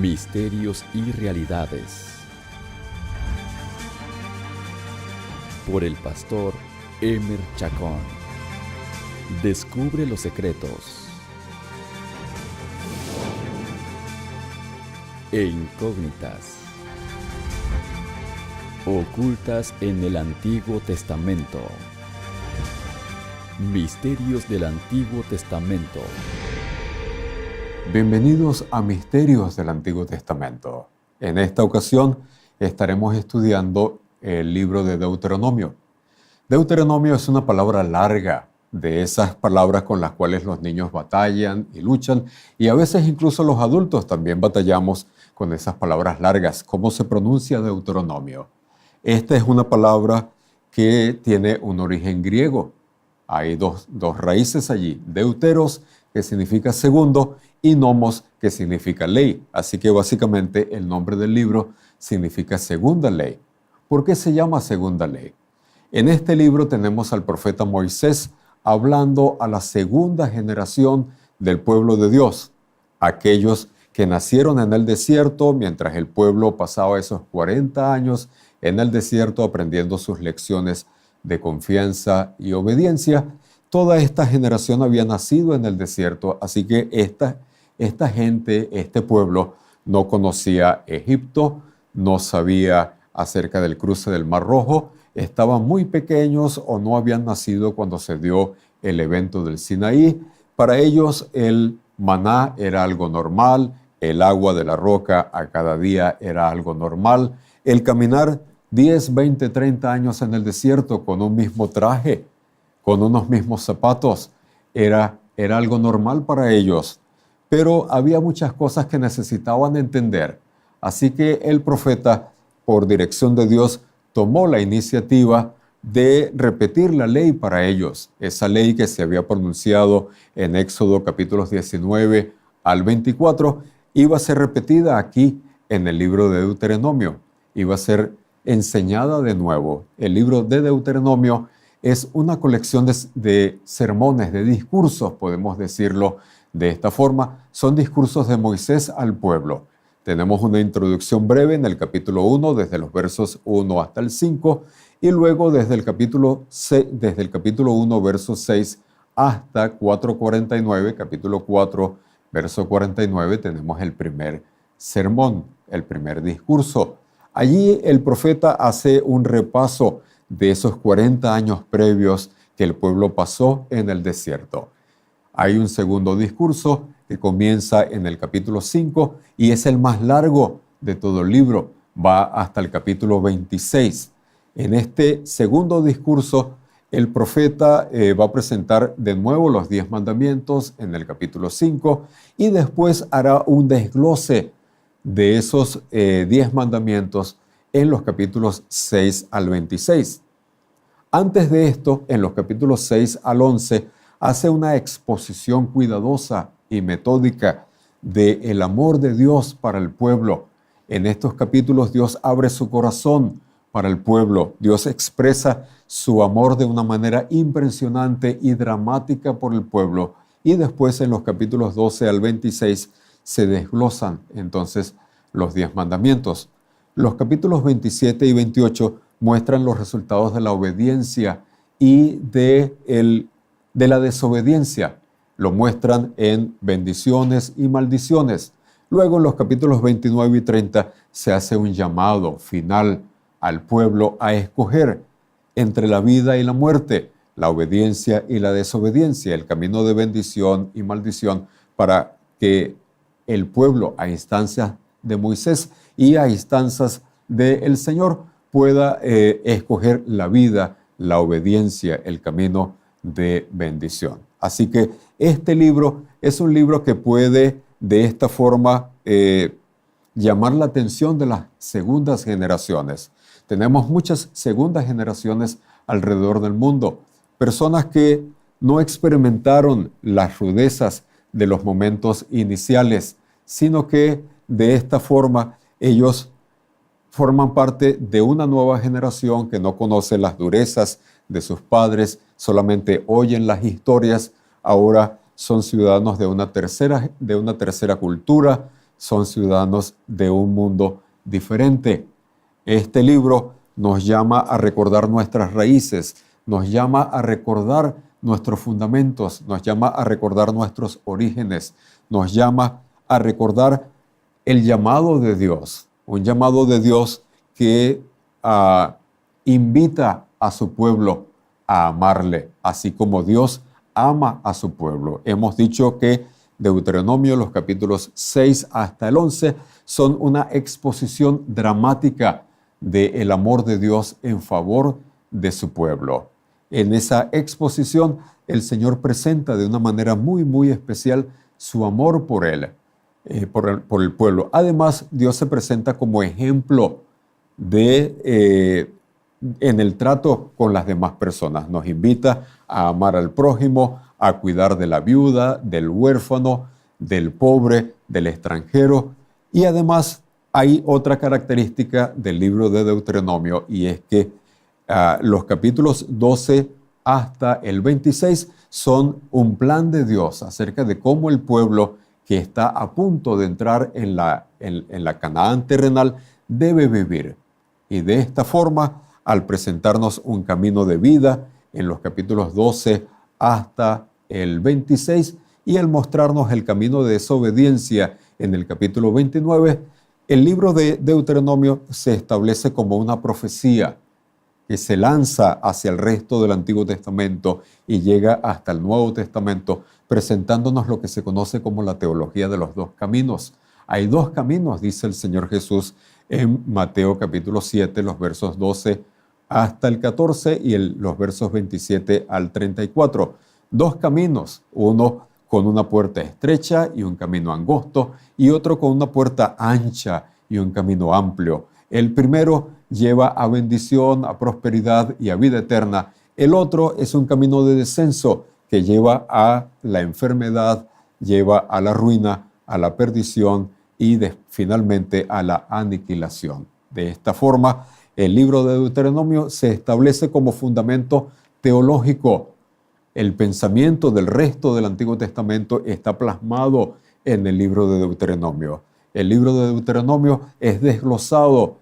Misterios y realidades. Por el pastor Emer Chacón. Descubre los secretos e incógnitas ocultas en el Antiguo Testamento. Misterios del Antiguo Testamento. Bienvenidos a Misterios del Antiguo Testamento. En esta ocasión estaremos estudiando el libro de Deuteronomio. Deuteronomio es una palabra larga, de esas palabras con las cuales los niños batallan y luchan, y a veces incluso los adultos también batallamos con esas palabras largas. ¿Cómo se pronuncia Deuteronomio? Esta es una palabra que tiene un origen griego. Hay dos raíces allí, deuteros, que significa segundo, y nomos, que significa ley. Así que básicamente el nombre del libro significa segunda ley. ¿Por qué se llama segunda ley? En este libro tenemos al profeta Moisés hablando a la segunda generación del pueblo de Dios, aquellos que nacieron en el desierto mientras el pueblo pasaba esos 40 años en el desierto aprendiendo sus lecciones de confianza y obediencia. Toda esta generación había nacido en el desierto, así que esta gente, este pueblo, no conocía Egipto, no sabía acerca del cruce del Mar Rojo, estaban muy pequeños o no habían nacido cuando se dio el evento del Sinaí. Para ellos el maná era algo normal, el agua de la roca a cada día era algo normal, el caminar 10, 20, 30 años en el desierto con un mismo traje, con unos mismos zapatos, era algo normal para ellos. Pero había muchas cosas que necesitaban entender. Así que el profeta, por dirección de Dios, tomó la iniciativa de repetir la ley para ellos. Esa ley que se había pronunciado en Éxodo capítulos 19 al 24, iba a ser repetida aquí en el libro de Deuteronomio. Iba a ser enseñada de nuevo. El libro de Deuteronomio es una colección de sermones, de discursos, podemos decirlo de esta forma. Son discursos de Moisés al pueblo. Tenemos una introducción breve en el capítulo 1, desde los versos 1 hasta el 5, y luego desde el capítulo 1, verso 6 hasta 4:49, capítulo 4, verso 49, tenemos el primer sermón, el primer discurso. Allí el profeta hace un repaso de esos 40 años previos que el pueblo pasó en el desierto. Hay un segundo discurso que comienza en el capítulo 5 y es el más largo de todo el libro. Va hasta el capítulo 26. En este segundo discurso, el profeta va a presentar de nuevo los 10 mandamientos en el capítulo 5 y después hará un desglose de esos 10 mandamientos en los capítulos 6 al 26. Antes de esto, en los capítulos 6 al 11, hace una exposición cuidadosa y metódica del amor de Dios para el pueblo. En estos capítulos Dios abre su corazón para el pueblo. Dios expresa su amor de una manera impresionante y dramática por el pueblo. Y después en los capítulos 12 al 26 se desglosan entonces los 10 mandamientos. Los capítulos 27 y 28 muestran los resultados de la obediencia y de la desobediencia. Lo muestran en bendiciones y maldiciones. Luego en los capítulos 29 y 30 se hace un llamado final al pueblo a escoger entre la vida y la muerte, la obediencia y la desobediencia, el camino de bendición y maldición, para que el pueblo, a instancias de Moisés y a instancias del Señor, pueda escoger la vida, la obediencia, el camino de bendición. Así que este libro es un libro que puede de esta forma llamar la atención de las segundas generaciones. Tenemos muchas segundas generaciones alrededor del mundo, personas que no experimentaron las rudezas de los momentos iniciales, sino que de esta forma ellos forman parte de una nueva generación que no conoce las durezas de sus padres, solamente oyen las historias. Ahora son ciudadanos de una tercera cultura, son ciudadanos de un mundo diferente. Este libro nos llama a recordar nuestras raíces, nos llama a recordar nuestros fundamentos, nos llama a recordar nuestros orígenes, nos llama a recordar el llamado de Dios, un llamado de Dios que invita a su pueblo a amarle, así como Dios ama a su pueblo. Hemos dicho que Deuteronomio, los capítulos 6 hasta el 11, son una exposición dramática del amor de Dios en favor de su pueblo. En esa exposición, el Señor presenta de una manera muy, muy especial su amor por él, por el pueblo. Además, Dios se presenta como ejemplo en el trato con las demás personas. Nos invita a amar al prójimo, a cuidar de la viuda, del huérfano, del pobre, del extranjero. Y además hay otra característica del libro de Deuteronomio, y es que los capítulos 12 hasta el 26 son un plan de Dios acerca de cómo el pueblo que está a punto de entrar en la Canaán terrenal debe vivir. Y de esta forma, al presentarnos un camino de vida en los capítulos 12 hasta el 26 y al mostrarnos el camino de desobediencia en el capítulo 29, el libro de Deuteronomio se establece como una profecía que se lanza hacia el resto del Antiguo Testamento y llega hasta el Nuevo Testamento, presentándonos lo que se conoce como la teología de los dos caminos. Hay dos caminos, dice el Señor Jesús en Mateo capítulo 7, los versos 12 hasta el 14 y los versos 27 al 34. Dos caminos, uno con una puerta estrecha y un camino angosto, y otro con una puerta ancha y un camino amplio. El primero lleva a bendición, a prosperidad y a vida eterna. El otro es un camino de descenso que lleva a la enfermedad, lleva a la ruina, a la perdición y finalmente a la aniquilación. De esta forma, el libro de Deuteronomio se establece como fundamento teológico. El pensamiento del resto del Antiguo Testamento está plasmado en el libro de Deuteronomio. El libro de Deuteronomio es desglosado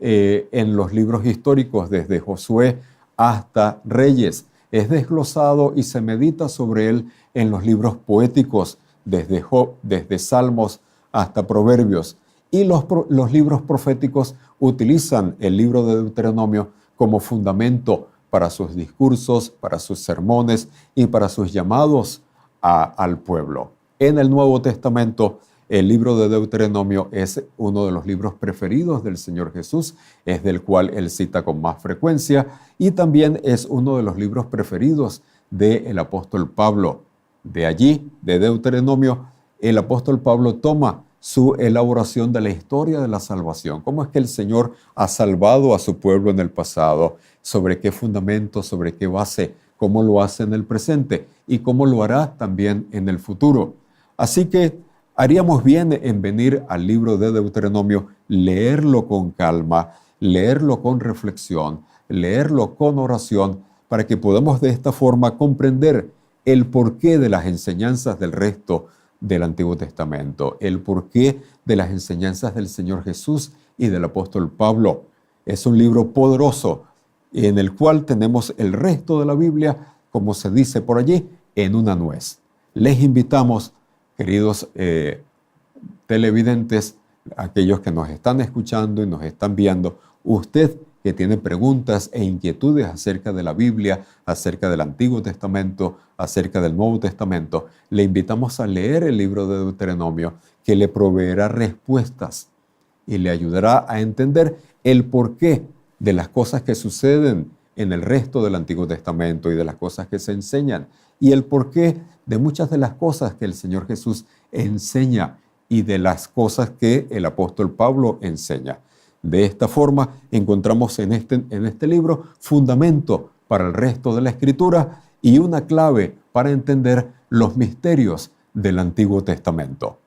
en los libros históricos desde Josué hasta Reyes. Es desglosado y se medita sobre él en los libros poéticos desde Job, desde Salmos hasta Proverbios. Y los libros proféticos utilizan el libro de Deuteronomio como fundamento para sus discursos, para sus sermones y para sus llamados al pueblo. En el Nuevo Testamento, el libro de Deuteronomio es uno de los libros preferidos del Señor Jesús, es del cual él cita con más frecuencia, y también es uno de los libros preferidos del apóstol Pablo. De allí, de Deuteronomio, el apóstol Pablo toma su elaboración de la historia de la salvación. ¿Cómo es que el Señor ha salvado a su pueblo en el pasado? ¿Sobre qué fundamento, sobre qué base? ¿Cómo lo hace en el presente? ¿Y cómo lo hará también en el futuro? Así que haríamos bien en venir al libro de Deuteronomio, leerlo con calma, leerlo con reflexión, leerlo con oración, para que podamos de esta forma comprender el porqué de las enseñanzas del resto del Antiguo Testamento, el porqué de las enseñanzas del Señor Jesús y del apóstol Pablo. Es un libro poderoso en el cual tenemos el resto de la Biblia, como se dice por allí, en una nuez. Les invitamos, queridos televidentes, aquellos que nos están escuchando y nos están viendo, usted que tiene preguntas e inquietudes acerca de la Biblia, acerca del Antiguo Testamento, acerca del Nuevo Testamento, le invitamos a leer el libro de Deuteronomio, que le proveerá respuestas y le ayudará a entender el porqué de las cosas que suceden en el resto del Antiguo Testamento y de las cosas que se enseñan, y el porqué de muchas de las cosas que el Señor Jesús enseña y de las cosas que el apóstol Pablo enseña. De esta forma encontramos en este libro fundamento para el resto de la Escritura y una clave para entender los misterios del Antiguo Testamento.